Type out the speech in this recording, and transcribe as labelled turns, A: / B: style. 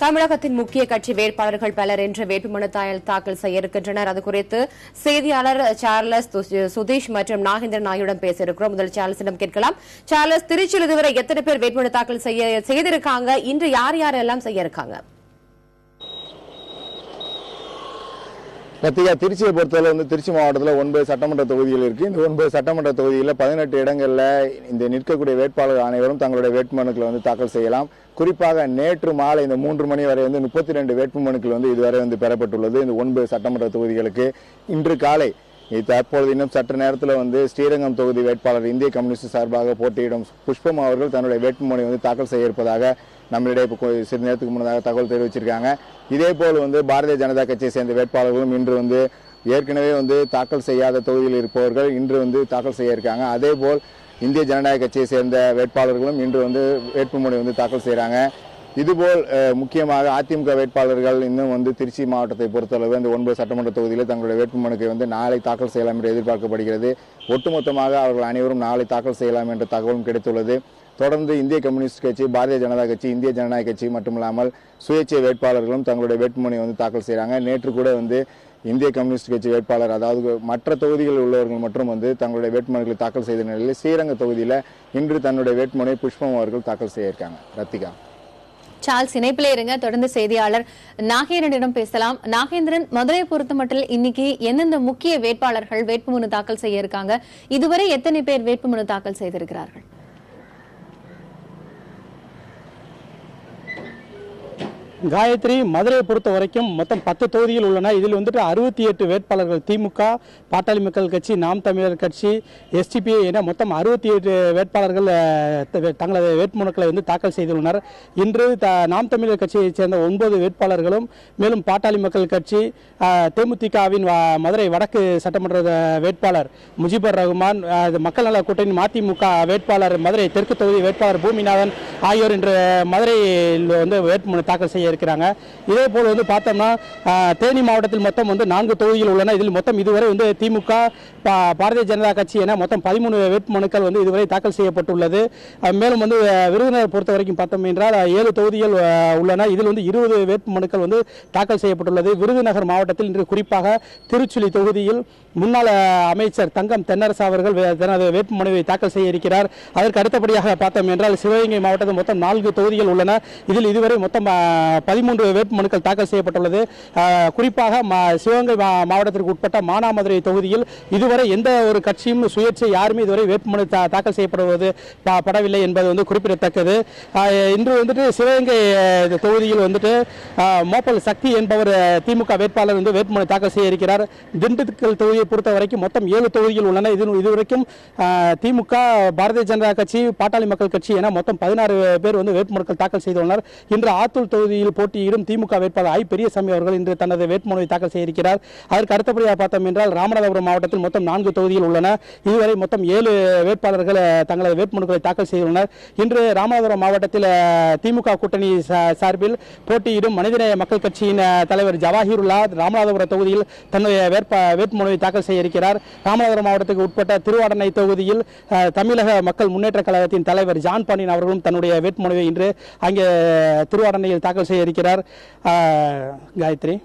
A: தமிழகத்தின் முக்கிய கட்சி வேட்பாளர்கள் பலர் இன்று வேட்புமனு தாக்கல் செய்ய இருக்கின்றனர். அது குறித்து செய்தியாளர் சார்லஸ் சுதீஷ் மற்றும் நாகேந்திரன் ஆகியோரிடம் பேச இருக்கிறோம். முதல் சார்லஸிடம் கேட்கலாம். சார்லஸ், திருச்சியில் இதுவரை எத்தனை பேர் வேட்புமனு தாக்கல் செய்திருக்காங்க? இன்று யார் யாரெல்லாம் செய்ய இருக்காங்க?
B: திருச்சியை பொறுத்தவரை திருச்சி மாவட்டத்தில் 9 சட்டமன்ற தொகுதிகள் இருக்கு. இந்த 9 சட்டமன்ற தொகுதியில் 18 இடங்கள்ல இந்த நிற்கக்கூடிய வேட்பாளர்கள் அனைவரும் தங்களுடைய வேட்புமனுக்களை தாக்கல் செய்யலாம். குறிப்பாக நேற்று மாலை இந்த 3 மணி வரை 32 வேட்புமனுக்கள் இதுவரை பெறப்பட்டுள்ளது. இந்த 9 சட்டமன்ற தொகுதிகளுக்கு இன்று காலை தற்போது இன்னும் சற்று நேரத்தில் ஸ்ரீரங்கம் தொகுதி வேட்பாளர் இந்திய கம்யூனிஸ்ட் சார்பாக போட்டியிடும் புஷ்பம் அவர்கள் தன்னுடைய வேட்புமனு தாக்கல் செய்ய இருப்பதாக நம்மளிடையே சிறிது நேரத்துக்கு முன்னதாக தகவல் தெரிவிச்சிருக்காங்க. இதேபோல் பாரதிய ஜனதா கட்சியை சேர்ந்த வேட்பாளர்களும் இன்று ஏற்கனவே தாக்கல் செய்யாத தொகுதியில் இருப்பவர்கள் இன்று தாக்கல் செய்ய இருக்காங்க. அதேபோல் இந்திய ஜனநாயக கட்சியை சேர்ந்த வேட்பாளர்களும் இன்று வேட்புமனு தாக்கல் செய்கிறாங்க. இதுபோல் முக்கியமாக அதிமுக வேட்பாளர்கள் இன்னும் திருச்சி மாவட்டத்தை பொறுத்தளவு இந்த 9 சட்டமன்ற தொகுதியில் தங்களுடைய வேட்புமனுக்கு நாளை தாக்கல் செய்யலாம் என்று எதிர்பார்க்கப்படுகிறது. ஒட்டுமொத்தமாக அவர்கள் அனைவரும் நாளை தாக்கல் செய்யலாம் என்ற தகவலும் கிடைத்துள்ளது. தொடர்ந்து இந்திய கம்யூனிஸ்ட் கட்சி, பாரதிய ஜனதா கட்சி, இந்திய ஜனநாயக கட்சி மட்டுமில்லாமல் சுயேட்சை வேட்பாளர்களும் தங்களுடைய வேட்புமனு தாக்கல் செய்கிறாங்க. நேற்று கூட இந்திய கம்யூனிஸ்ட் கட்சி வேட்பாளர், அதாவது மற்ற தொகுதிகளில் உள்ளவர்கள் மற்றும் தங்களுடைய வேட்புமனுக்களை தாக்கல் செய்த நிலையில் ஸ்ரீரங்க தொகுதியில் இன்று தன்னுடைய வேட்புமனை புஷ்பம் அவர்கள் தாக்கல் செய்ய இருக்காங்க. ரத்திகா,
C: சார்ல்ஸ் இணைப்பிலே இருங்க. தொடர்ந்து செய்தியாளர் நாகேந்திரனிடம் பேசலாம். நாகேந்திரன், மதுரையை பொறுத்தமட்டில் இன்னைக்கு எந்தெந்த முக்கிய வேட்பாளர்கள் வேட்புமனு தாக்கல் செய்ய இருக்காங்க? இதுவரை எத்தனை பேர் வேட்புமனு தாக்கல் செய்திருக்கிறார்கள்?
D: காயத்ரி, மதுரையை பொறுத்த வரைக்கும் மொத்தம் 10 தொகுதிகள் உள்ளன. இதில் 68 வேட்பாளர்கள் திமுக, பாட்டாளி மக்கள் கட்சி, நாம் தமிழர் கட்சி, எஸ்டிபி என மொத்தம் 68 வேட்பாளர்கள் தங்களது வேட்புமனுக்களை தாக்கல் செய்துள்ளனர். இன்று நாம் தமிழர் கட்சியை சேர்ந்த 9 வேட்பாளர்களும், மேலும் பாட்டாளி மக்கள் கட்சி, தேமுதிகவின் மதுரை வடக்கு சட்டமன்ற வேட்பாளர் முஜிபுர் ரஹ்மான், மக்கள் நல கூட்டணி மதிமுக வேட்பாளர் மதுரை தெற்கு தொகுதி வேட்பாளர் பூமிநாதன் ஆகியோர் இன்று மதுரையில் வேட்புமனு தாக்கல் செய்ய இருக்கிறாங்க. இதே போல் பார்த்தோம்னா தேனி மாவட்டத்தில் மொத்தம் 4 தொகுதிகள் உள்ளன. இதில் மொத்தம் இதுவரை திமுக, பாரதிய ஜனதா கட்சி என மொத்தம் 13 வேட்புமனுக்கள் இதுவரை தாக்கல் செய்யப்பட்டுள்ளது. மேலும் விருதுநகர் பொறுத்த வரைக்கும் பார்த்தோம் என்றால் 7 தொகுதிகள் உள்ளன. இதில் 20 வேட்புமனுக்கள் தாக்கல் செய்யப்பட்டுள்ளது. விருதுநகர் மாவட்டத்தில் இன்று குறிப்பாக திருச்சுழி தொகுதியில் முன்னாள் அமைச்சர் தங்கம் தென்னரசு அவர்கள் தனது வேட்புமனுவை தாக்கல் செய்ய இருக்கிறார். அதற்கு அடுத்தபடியாக பார்த்தோம் என்றால் சிவகங்கை மாவட்டத்தில் மொத்தம் 4 தொகுதிகள் உள்ளன. இதில் இதுவரை மொத்தம் 13 வேட்புமனுக்கள் தாக்கல் செய்யப்பட்டுள்ளது. குறிப்பாக சிவகங்கை மாவட்டத்திற்கு உட்பட்ட மானாமதுரை தொகுதியில் இதுவரை எந்த ஒரு கட்சியும் சுயேட்சை யாருமே இதுவரை வேட்புமனு தாக்கல் செய்யப்படுவது படவில்லை என்பது குறிப்பிடத்தக்கது. இன்று சிவகங்கை தொகுதியில் மோப்பல் சக்தி என்பவர் திமுக வேட்பாளர் வேட்புமனு தாக்கல் செய்ய இருக்கிறார். திண்டுக்கல் தொகுதியை பொறுத்த வரைக்கும் மொத்தம் 7 தொகுதிகள் உள்ளன. இதுவரைக்கும் திமுக, பாரதிய ஜனதா கட்சி, பாட்டாளி மக்கள் கட்சி என மொத்தம் 16 பேர் வேட்புமனுக்கள் தாக்கல் செய்துள்ளனர். இன்று ஆத்தூர் தொகுதியில் போட்டியிடும் திமுக வேட்பாளர் ஐ பெரியசாமி அவர்கள் இன்று தனது வேட்புமனுவை தாக்கல் செய்ய இருக்கிறார். அதற்கு அடுத்தபடியாக பார்த்தோம் என்றால் ராமநாதபுரம் மாவட்டத்தில் மொத்தம் 4 தொகுதிகள் உள்ளன. இதுவரை மொத்தம் 7 வேட்பாளர்கள் தங்களது வேட்புமனுக்களை தாக்கல் செய்துள்ளனர். இன்று ராமநாதபுரம் மாவட்டத்தில் திமுக கூட்டணி சார்பில் போட்டியிடும் மனிதநேய மக்கள் கட்சியின் தலைவர் ஜவாஹிருல்லா ராமநாதபுரம் தொகுதியில் தன்னுடைய வேட்புமனுவை தாக்கல் செய்ய இருக்கிறார். ராமநாதபுரம் மாவட்டத்துக்கு உட்பட்ட திருவாடனை தொகுதியில் தமிழக மக்கள் முன்னேற்ற கழகத்தின் தலைவர் ஜான் பாண்டியன் அவர்களும் தன்னுடைய வேட்புமனுவை இன்று அங்கே திருவாடனையில் தாக்கல் செய்ய இருக்கிறார். காயத்ரி.